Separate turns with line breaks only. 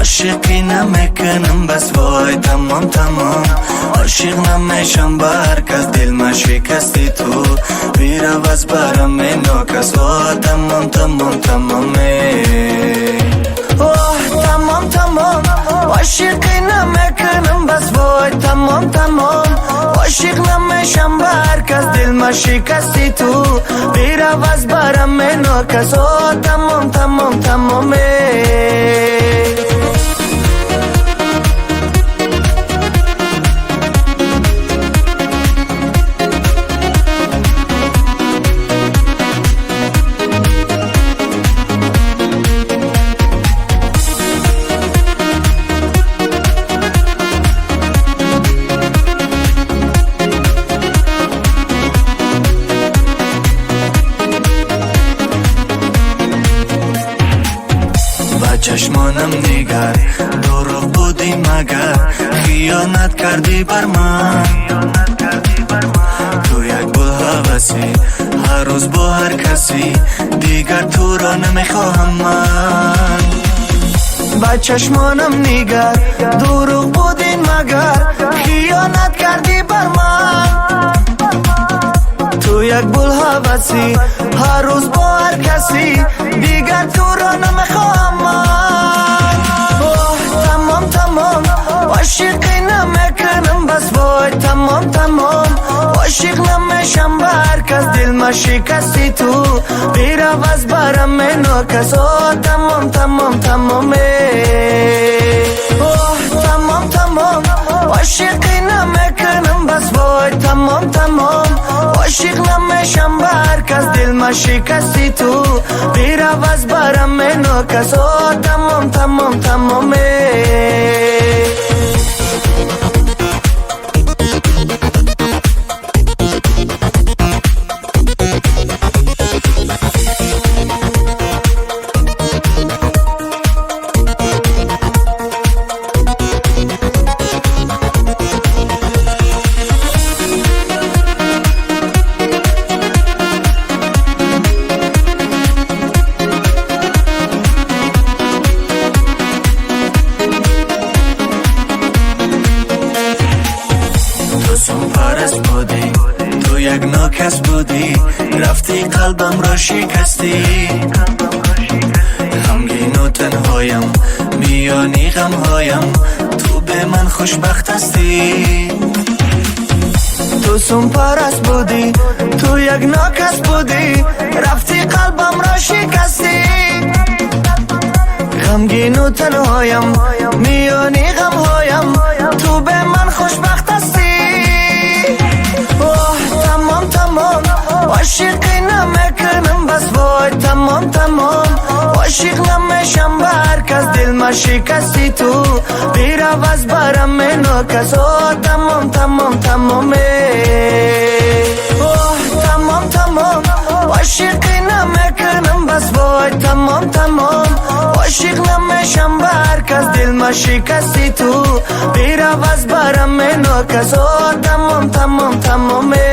عاشقی نمیکنم بس وای تمام تمام. عاشق نمیشم با هر کس، دل ما شکستی تو بیرو از برم ناکس. وای تمام تمام تمامه تمام تمام. عاشقی نمیکنم بس وای تمام تمام. عاشق نمیشم با هر کس، دل ما شکستی تو بیرو از برم ناکس. تمام تمام تمامه. چشمانم نگر، دروغ بودی مگر خیانت کردی بر من. تو یک گل هوسی هر روز با هر کسی، دیگر تو را نمیخواهم من. با چشمانم نگر، دروغ بودی مگر خیانت کردی بر من. تو یک گل هوسی هر روز با هر کسی، دیگر تو را نمیخواهم من. تمام تمام. عاشقی نمیکنم بس وای تمام تمام. عاشق نمیشم با هر کس، دل ما شکستی تو بیرو از برم ناکس. تمام تمام تمامه تمام تمام. عاشقی نمیکنم بس وای تمام تمام. عاشق نمیشم با هر کس، دل ما شکستی تو بیرو از برم ناکس. تمام تمام تمامه. بودی تو یک ناکس بودی، رفتی قلبم را شکستی. غمگین و تنهایم میانی غمهایم، تو به من خوشبخت هستی. تو سم پرست بودی تو یک ناکس بودی، رفتی قلبم را شکستی. غمگین و تنهایم میانی غمهایم، تو به من خوشبخت هستی. تمام تمام. عاشقی نمیکنم بس وای تمام تمام. عاشق نمیشم با هر کس، دل ما شکستی تو بیرو از برم ناکس. تمام تمام تمامه تمام تمام. عاشقی نمیکنم بس وای تمام تمام. عاشق نمیشم با هر کس، دل ما شکستی تو بیرو از برم ناکس. تمام تمام تمامه.